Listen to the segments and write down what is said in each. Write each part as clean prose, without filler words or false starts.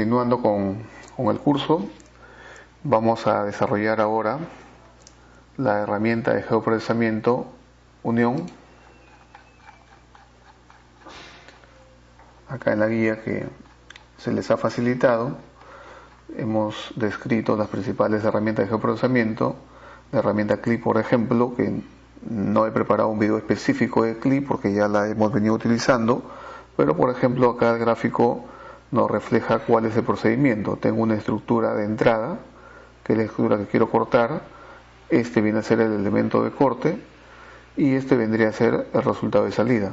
Continuando con el curso, vamos a desarrollar ahora la herramienta de geoprocesamiento Unión. Acá en la guía que se les ha facilitado hemos descrito las principales herramientas de geoprocesamiento. La herramienta CLIP, por ejemplo, que no he preparado un video específico de CLIP porque ya la hemos venido utilizando, pero por ejemplo acá el gráfico nos refleja cuál es el procedimiento. Tengo una estructura de entrada, que es la estructura que quiero cortar. Este viene a ser el elemento de corte y este vendría a ser el resultado de salida.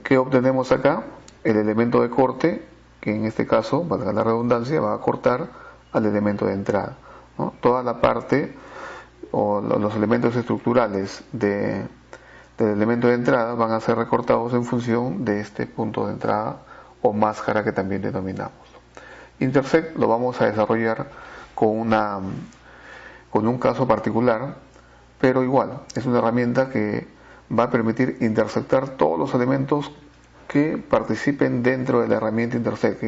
¿Qué obtenemos acá? El elemento de corte, que en este caso, valga la redundancia, va a cortar al elemento de entrada, ¿no? Toda la parte o los elementos estructurales del elemento de entrada van a ser recortados en función de este punto de entrada o máscara que también denominamos. Intersect lo vamos a desarrollar con un caso particular, pero igual es una herramienta que va a permitir intersectar todos los elementos que participen dentro de la herramienta Intersect,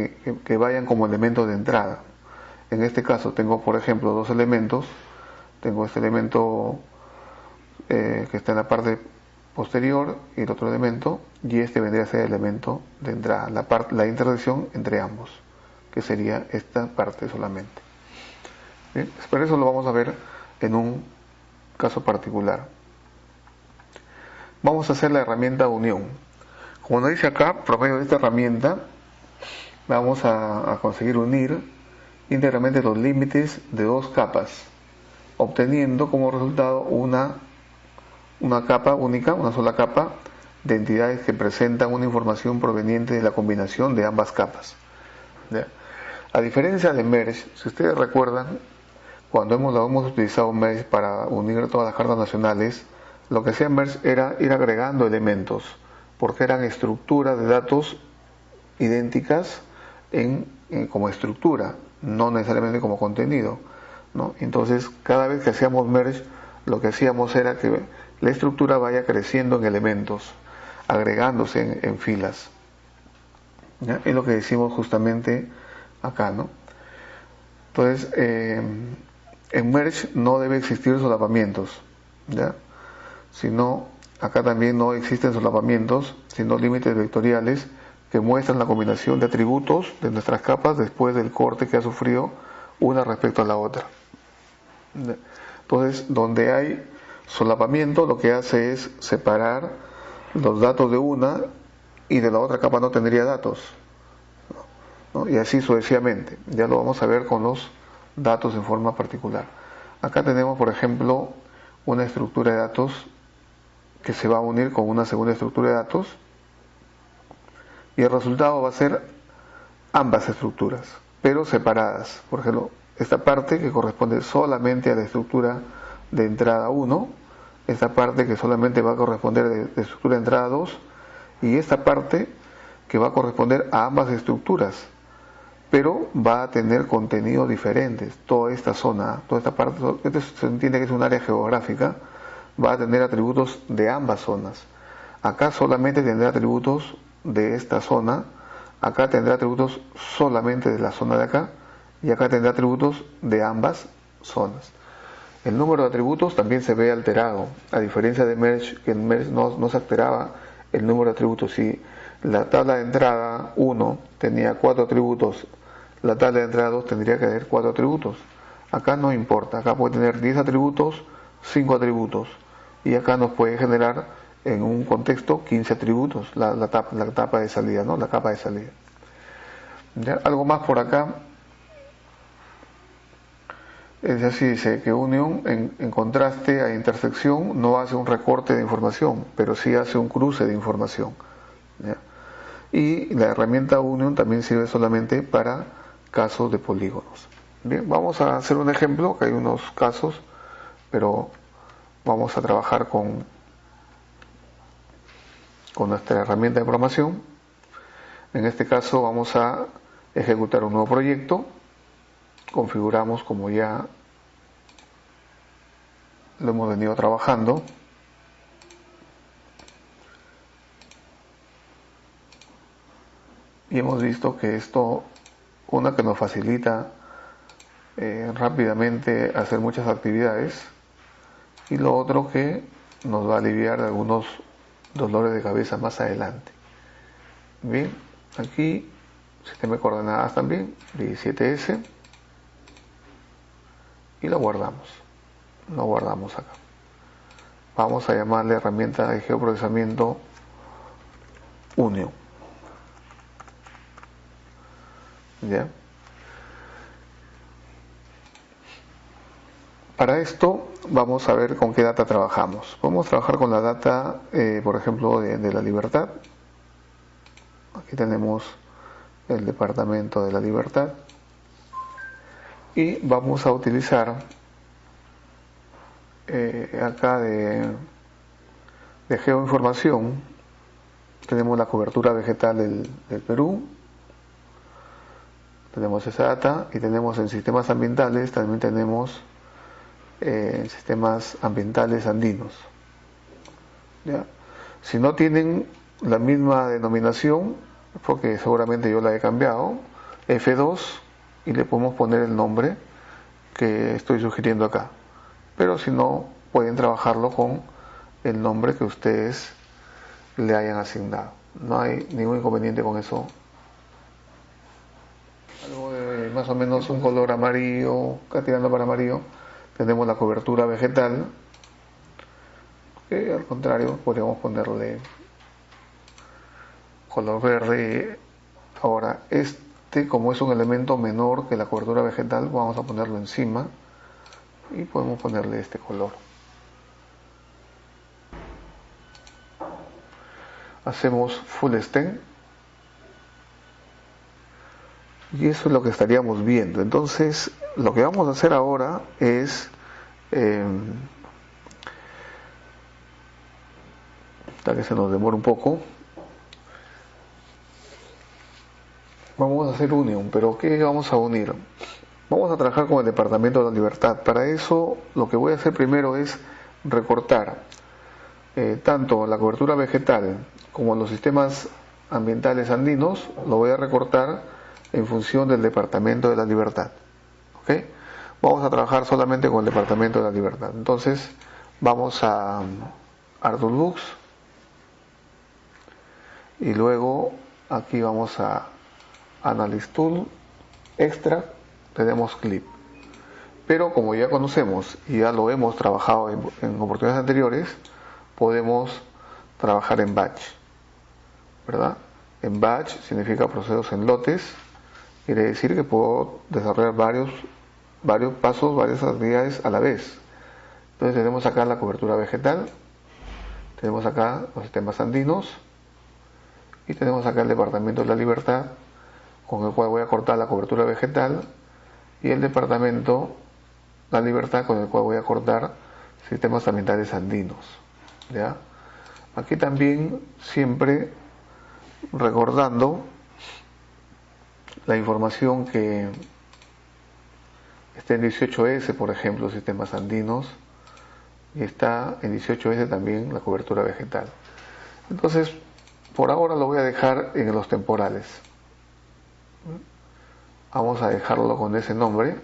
que vayan como elementos de entrada. En este caso tengo, por ejemplo, dos elementos. Tengo este elemento que está en la parte posterior y el otro elemento, y este vendría a ser el elemento de entrada, la intersección entre ambos, que sería esta parte solamente. Bien, por eso lo vamos a ver en un caso particular. Vamos a hacer la herramienta unión. Como nos dice acá, por medio de esta herramienta vamos a conseguir unir íntegramente los límites de dos capas, obteniendo como resultado una capa única, una sola capa de entidades que presentan una información proveniente de la combinación de ambas capas. ¿Ya? A diferencia de Merge, si ustedes recuerdan, cuando hemos utilizado Merge para unir todas las cartas nacionales, lo que hacía Merge era ir agregando elementos, porque eran estructuras de datos idénticas como estructura, no necesariamente como contenido, ¿no? Entonces, cada vez que hacíamos Merge, lo que hacíamos era que la estructura vaya creciendo en elementos, agregándose en filas. ¿Ya? Es lo que decimos justamente acá, ¿no? Entonces, en Merge no debe existir solapamientos, ¿ya? Sino, acá también no existen solapamientos, sino límites vectoriales que muestran la combinación de atributos de nuestras capas después del corte que ha sufrido una respecto a la otra. Entonces, donde hay solapamiento, lo que hace es separar los datos de una y de la otra capa no tendría datos, ¿no? Y así sucesivamente. Ya lo vamos a ver con los datos en forma particular. Acá tenemos, por ejemplo, una estructura de datos que se va a unir con una segunda estructura de datos y el resultado va a ser ambas estructuras, pero separadas. Por ejemplo, esta parte que corresponde solamente a la estructura de entrada 1, esta parte que solamente va a corresponder de estructura de entrada 2, y esta parte que va a corresponder a ambas estructuras, pero va a tener contenidos diferentes. Toda esta zona, toda esta parte, esto se entiende que es un área geográfica, va a tener atributos de ambas zonas. Acá solamente tendrá atributos de esta zona, acá tendrá atributos solamente de la zona de acá, y acá tendrá atributos de ambas zonas. El número de atributos también se ve alterado, a diferencia de Merge, que en Merge no se alteraba el número de atributos. Si la tabla de entrada 1 tenía 4 atributos, la tabla de entrada 2 tendría que tener 4 atributos. Acá no importa, acá puede tener 10 atributos, 5 atributos, y acá nos puede generar en un contexto 15 atributos, la etapa de salida, ¿no? La capa de salida. ¿Ya? Algo más por acá. Es así, dice que unión en contraste a intersección no hace un recorte de información, pero sí hace un cruce de información. ¿Ya? Y la herramienta unión también sirve solamente para casos de polígonos. Bien, vamos a hacer un ejemplo, que hay unos casos, pero vamos a trabajar con nuestra herramienta de programación. En este caso vamos a ejecutar un nuevo proyecto. Configuramos como ya lo hemos venido trabajando. Y hemos visto que esto una que nos facilita rápidamente hacer muchas actividades, y lo otro que nos va a aliviar de algunos dolores de cabeza más adelante. Bien, aquí sistema de coordenadas también, 17S, y lo guardamos acá. Vamos a llamarle herramienta de geoprocesamiento Union. ¿Ya? Para esto vamos a ver con qué data trabajamos. Podemos trabajar con la data, por ejemplo, de la libertad. Aquí tenemos el departamento de la libertad. Y vamos a utilizar acá de geoinformación. Tenemos la cobertura vegetal del Perú. Tenemos esa data, y tenemos en sistemas ambientales, también tenemos sistemas ambientales andinos. ¿Ya? Si no tienen la misma denominación, porque seguramente yo la he cambiado, F2, y le podemos poner el nombre que estoy sugiriendo acá. Pero si no, pueden trabajarlo con el nombre que ustedes le hayan asignado. No hay ningún inconveniente con eso. Algo de más o menos un color amarillo, acá tirando para amarillo. Tenemos la cobertura vegetal, que al contrario podríamos ponerle color verde. Ahora, como es un elemento menor que la cobertura vegetal, vamos a ponerlo encima y podemos ponerle este color. Hacemos full stem y eso es lo que estaríamos viendo. Entonces, lo que vamos a hacer ahora es hasta que se nos demore un poco, vamos a hacer unión. Pero ¿qué vamos a unir? Vamos a trabajar con el departamento de la libertad. Para eso lo que voy a hacer primero es recortar tanto la cobertura vegetal como los sistemas ambientales andinos. Lo voy a recortar en función del departamento de la libertad. ¿Ok? Vamos a trabajar solamente con el departamento de la libertad. Entonces vamos a ArduBooks y luego aquí vamos a Analysis Tool, Extract, tenemos Clip. Pero como ya conocemos y ya lo hemos trabajado en oportunidades anteriores, podemos trabajar en batch, ¿verdad? En batch significa procesos en lotes. Quiere decir que puedo desarrollar varios pasos, varias actividades a la vez. Entonces tenemos acá la cobertura vegetal, tenemos acá los sistemas andinos y tenemos acá el departamento de la libertad, con el cual voy a cortar la cobertura vegetal, y el departamento de la libertad, con el cual voy a cortar sistemas ambientales andinos. ¿Ya? Aquí también siempre recordando la información que está en 18S, por ejemplo, sistemas andinos, y está en 18S también la cobertura vegetal. Entonces, por ahora lo voy a dejar en los temporales. Vamos a dejarlo con ese nombre.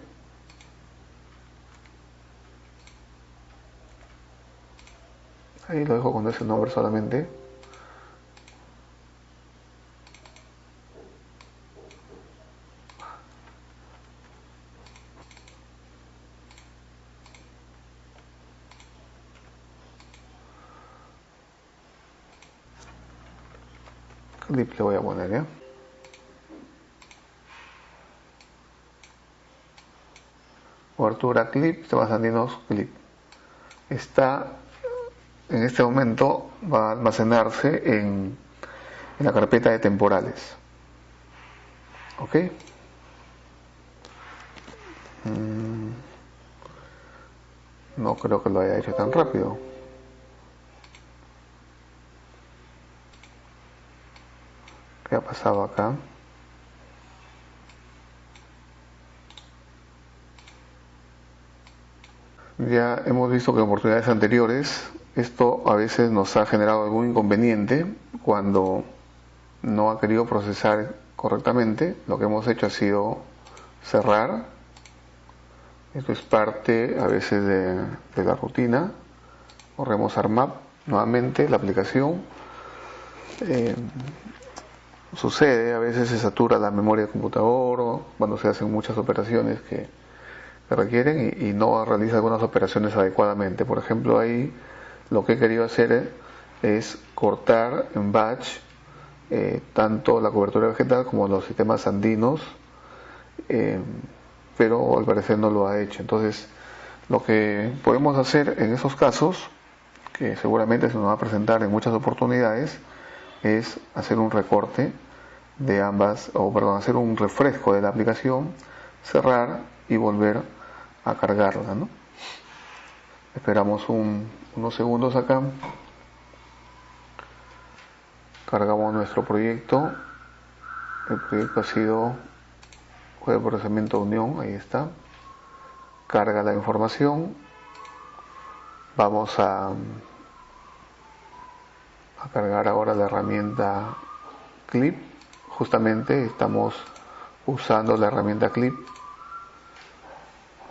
Ahí lo dejo con ese nombre solamente. Clip le voy a poner, ¿ya? Cobertura clip, sistemas andinos clip. Está en este momento, va a almacenarse en la carpeta de temporales. ¿Ok? No creo que lo haya hecho tan rápido. ¿Qué ha pasado acá? Ya hemos visto que en oportunidades anteriores esto a veces nos ha generado algún inconveniente cuando no ha querido procesar correctamente, lo que hemos hecho ha sido cerrar. Esto es parte a veces de la rutina. Corremos ARMAP nuevamente, la aplicación. Eh, Sucede, a veces se satura la memoria del computador o cuando se hacen muchas operaciones que requieren y no realiza algunas operaciones adecuadamente. Por ejemplo, ahí lo que he querido hacer es cortar en batch tanto la cobertura vegetal como los sistemas andinos, eh, pero al parecer no lo ha hecho. Entonces, lo que podemos hacer en esos casos, que seguramente se nos va a presentar en muchas oportunidades, es hacer un recorte de ambas, o perdón, hacer un refresco de la aplicación, cerrar y volver a cargarla, ¿no? Esperamos unos segundos acá, cargamos nuestro proyecto. El proyecto ha sido de procesamiento de unión, ahí está, carga la información. Vamos a cargar ahora la herramienta Clip. Justamente estamos usando la herramienta Clip.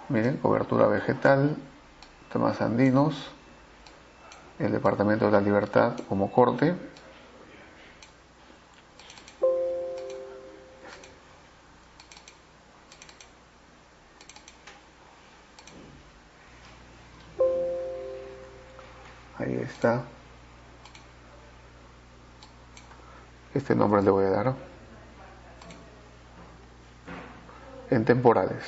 Miren, cobertura vegetal, temas andinos, el Departamento de la Libertad como corte. Ahí está. Este nombre le voy a dar. En temporales.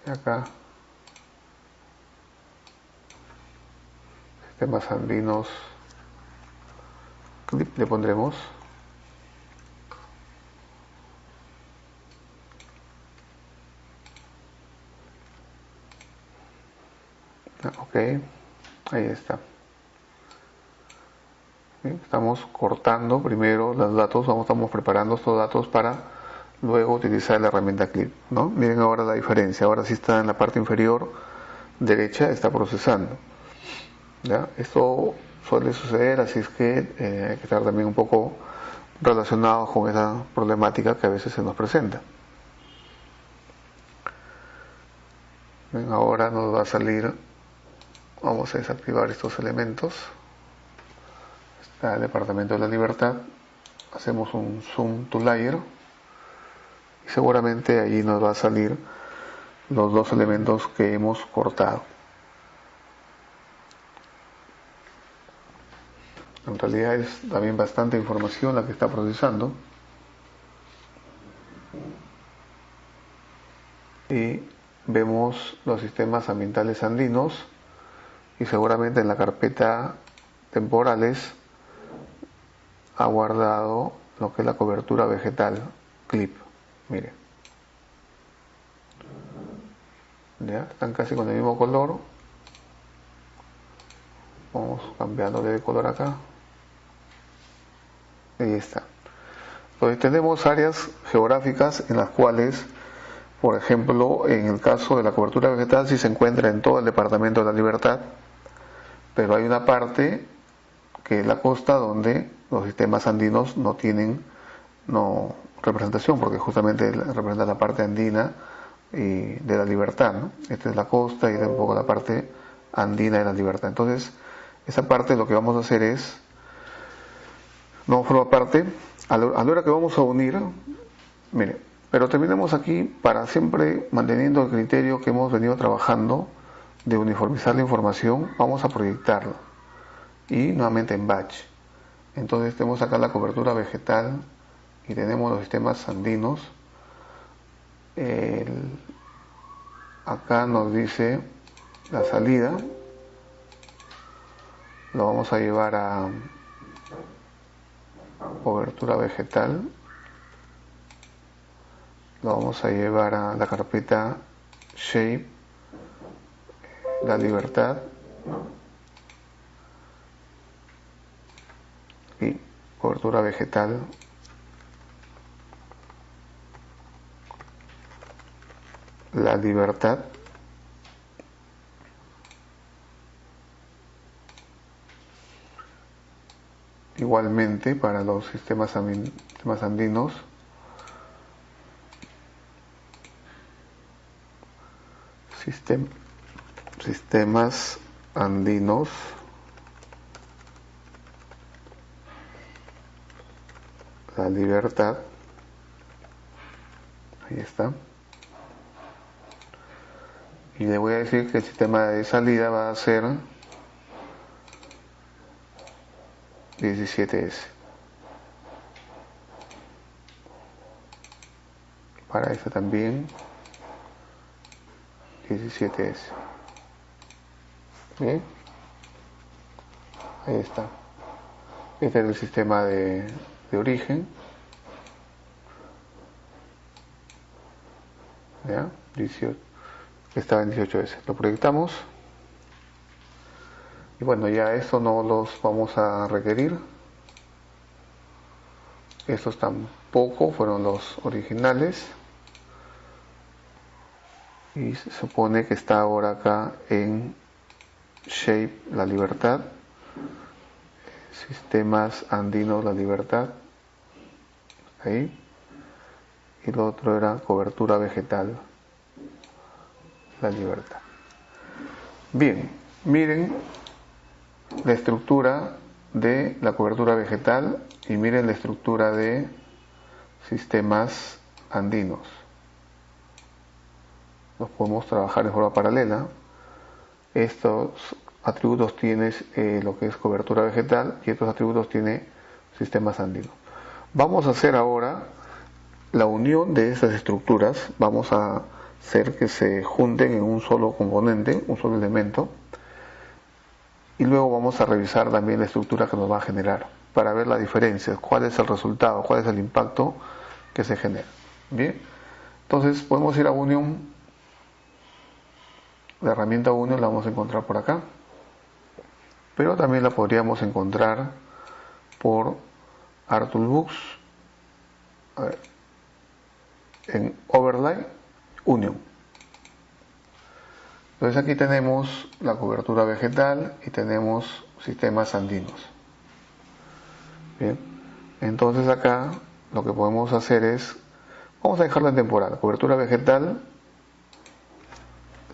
Y acá. Sistemas andinos. Clip le pondremos. Ok. Ahí está. Estamos cortando primero los datos, estamos preparando estos datos para luego utilizar la herramienta Clip, ¿no? Miren ahora la diferencia, ahora sí está en la parte inferior derecha, está procesando, ¿ya? Esto suele suceder, así es que hay que estar también un poco relacionados con esa problemática que a veces se nos presenta. Bien, ahora nos va a salir, vamos a desactivar estos elementos. Está el Departamento de la Libertad, hacemos un zoom to layer y seguramente allí nos va a salir los dos elementos que hemos cortado. En realidad es también bastante información la que está procesando y vemos los sistemas ambientales andinos y seguramente en la carpeta temporales ha guardado lo que es la cobertura vegetal Clip. Miren, ya están casi con el mismo color. Vamos cambiándole de color acá. Ahí está. Entonces tenemos áreas geográficas en las cuales, por ejemplo, en el caso de la cobertura vegetal sí se encuentra en todo el Departamento de la Libertad, pero hay una parte que es la costa donde los sistemas andinos no tienen representación, porque justamente representa la parte andina y de la libertad, ¿no? Esta es la costa y es un poco la parte andina de la libertad. Entonces, esa parte lo que vamos a hacer es, no forma parte, a la hora que vamos a unir, mire, pero terminamos aquí para siempre manteniendo el criterio que hemos venido trabajando de uniformizar la información, vamos a proyectarlo y nuevamente en batch. Entonces tenemos acá la cobertura vegetal y tenemos los sistemas andinos. Acá nos dice la salida, lo vamos a llevar a cobertura vegetal, lo vamos a llevar a la carpeta shape, la libertad y cobertura vegetal, la libertad. igualmente para los sistemas andinos. Sistemas andinos. La Libertad. Ahí está. Y le voy a decir que el sistema de salida va a ser 17S. Para esta también 17S. Bien. Ahí está. Este es el sistema de origen. ¿Ya? 18. Estaba en 18S. Lo proyectamos. Y bueno, ya esto no los vamos a requerir. Estos tampoco fueron los originales. Y se supone que está ahora acá en Shape La Libertad. Sistemas andinos La Libertad. Ahí. Y lo otro era cobertura vegetal La Libertad. Bien, miren la estructura de la cobertura vegetal y miren la estructura de sistemas andinos. Los podemos trabajar de forma paralela. Estos atributos tienen lo que es cobertura vegetal y estos atributos tiene sistemas andinos. Vamos a hacer ahora la unión de estas estructuras. Vamos a hacer que se junten en un solo componente, un solo elemento. Y luego vamos a revisar también la estructura que nos va a generar para ver la diferencia, cuál es el resultado, cuál es el impacto que se genera. Bien, entonces podemos ir a Union. La herramienta Union la vamos a encontrar por acá, pero también la podríamos encontrar por ArtToolbox, en Overlay, Union. Entonces aquí tenemos la cobertura vegetal y tenemos sistemas andinos. Bien, entonces acá lo que podemos hacer es, vamos a dejarla en temporal, cobertura vegetal,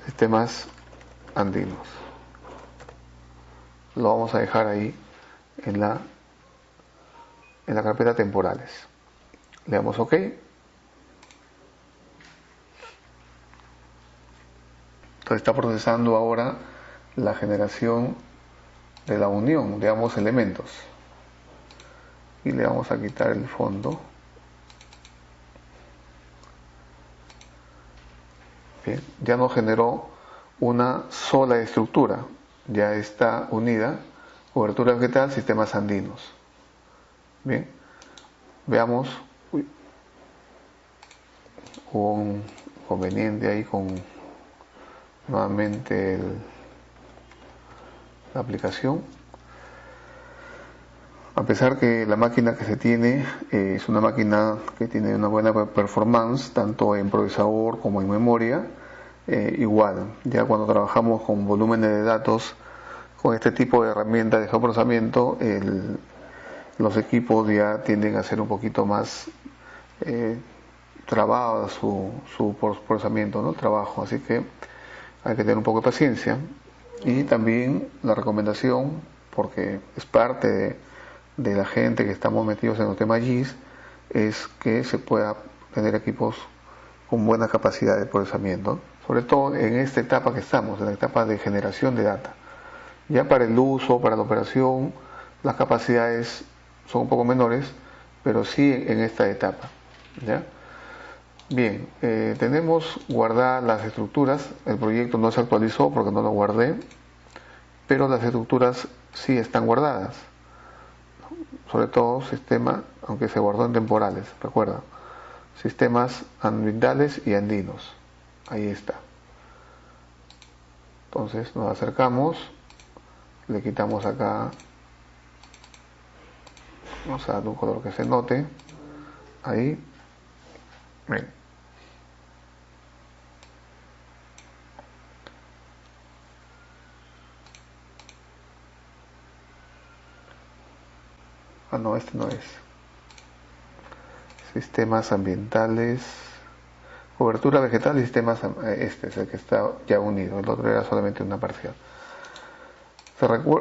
sistemas andinos. Lo vamos a dejar ahí en la carpeta temporales. Le damos OK. Entonces está procesando ahora la generación de la unión de ambos elementos. Y le vamos a quitar el fondo. Bien, ya nos generó una sola estructura. Ya está unida cobertura vegetal, sistemas andinos. Bien, veamos. Hubo un inconveniente ahí con nuevamente la aplicación. A pesar que la máquina que se tiene es una máquina que tiene una buena performance, tanto en procesador como en memoria, igual, ya cuando trabajamos con volúmenes de datos, con este tipo de herramientas de geoprocesamiento, los equipos ya tienden a ser un poquito más trabado su procesamiento, ¿no? Trabajo, así que hay que tener un poco de paciencia. Y también la recomendación, porque es parte de la gente que estamos metidos en los temas GIS, es que se pueda tener equipos con buena capacidad de procesamiento, sobre todo en esta etapa que estamos, en la etapa de generación de data. Ya para el uso, para la operación, las capacidades son un poco menores, pero sí en esta etapa. ¿Ya? Bien, tenemos guardadas las estructuras. El proyecto no se actualizó porque no lo guardé, pero las estructuras sí están guardadas. Sobre todo sistema, aunque se guardó en temporales, recuerda, sistemas ambientales y andinos. Ahí está. Entonces nos acercamos, le quitamos acá, vamos a dar un color que se note. Ahí. Bien. Ah, no, este no es. Sistemas ambientales, cobertura vegetal y sistemas, este es el que está ya unido, el otro era solamente una parcial.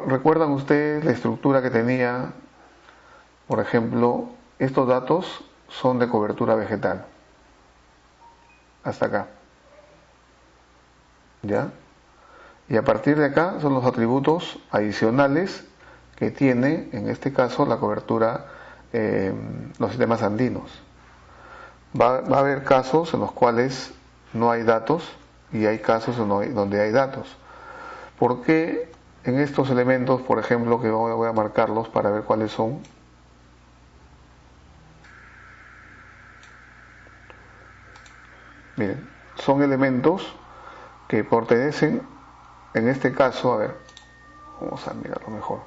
¿Recuerdan ustedes la estructura que tenía? Por ejemplo, estos datos son de cobertura vegetal. Hasta acá. ¿Ya? Y a partir de acá son los atributos adicionales que tiene, en este caso, la cobertura, los sistemas andinos. Va a haber casos en los cuales no hay datos y hay casos donde hay datos. ¿Por qué en estos elementos, por ejemplo, que voy a marcarlos para ver cuáles son? Miren, son elementos que pertenecen, en este caso, a ver, vamos a mirarlo mejor.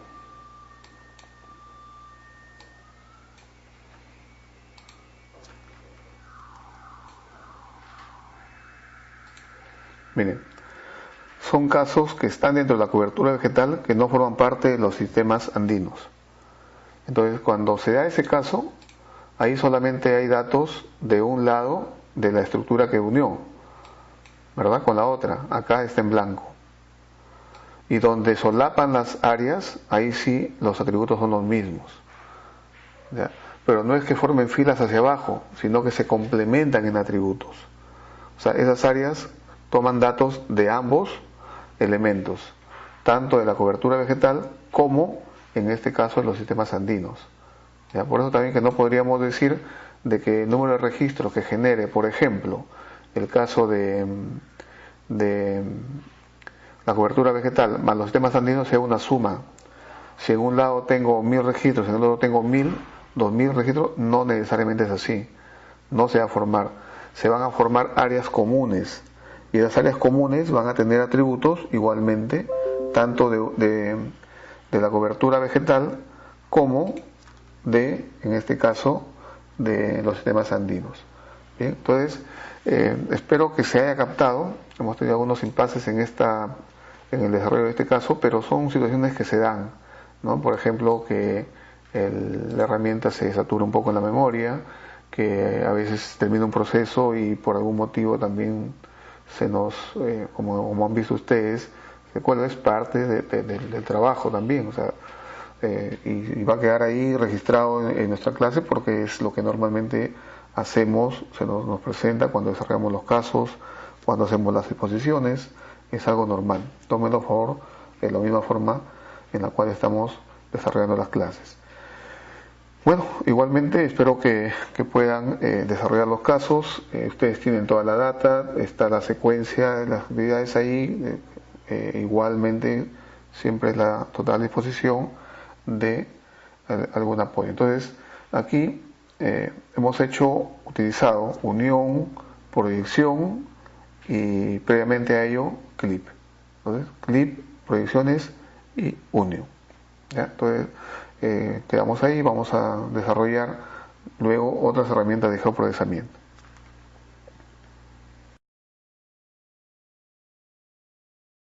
Miren, son casos que están dentro de la cobertura vegetal que no forman parte de los sistemas andinos. Entonces, cuando se da ese caso, ahí solamente hay datos de un lado de la estructura que unió, ¿verdad? Con la otra, acá está en blanco. Y donde solapan las áreas, ahí sí los atributos son los mismos. ¿Ya? Pero no es que formen filas hacia abajo, sino que se complementan en atributos. O sea, esas áreas toman datos de ambos elementos, tanto de la cobertura vegetal como, en este caso, de los sistemas andinos. ¿Ya? Por eso también que no podríamos decir de que el número de registros que genere, por ejemplo, el caso de la cobertura vegetal más los sistemas andinos sea una suma. Si en un lado tengo 1000 registros, en el otro tengo 1000, 2000 registros, no necesariamente es así. No se va a formar. Se van a formar áreas comunes. Y las áreas comunes van a tener atributos igualmente, tanto de la cobertura vegetal como de, en este caso, de los sistemas andinos. Bien, entonces, espero que se haya captado. Hemos tenido algunos impases en el desarrollo de este caso, pero son situaciones que se dan, ¿no? Por ejemplo, que la herramienta se satura un poco en la memoria, que a veces termina un proceso y por algún motivo también se nos, como han visto ustedes, recuerdo, es parte del trabajo también, o sea, y va a quedar ahí registrado en nuestra clase porque es lo que normalmente hacemos, se nos presenta cuando desarrollamos los casos, cuando hacemos las exposiciones, es algo normal. Tómenlo por favor de la misma forma en la cual estamos desarrollando las clases. Bueno, igualmente espero que puedan desarrollar los casos. Ustedes tienen toda la data, está la secuencia de las actividades ahí. Igualmente siempre es la total disposición de algún apoyo. Entonces, aquí hemos utilizado unión, proyección y previamente a ello clip. Entonces, clip, proyecciones y unión. ¿Ya? Entonces, quedamos ahí, vamos a desarrollar luego otras herramientas de geoprocesamiento.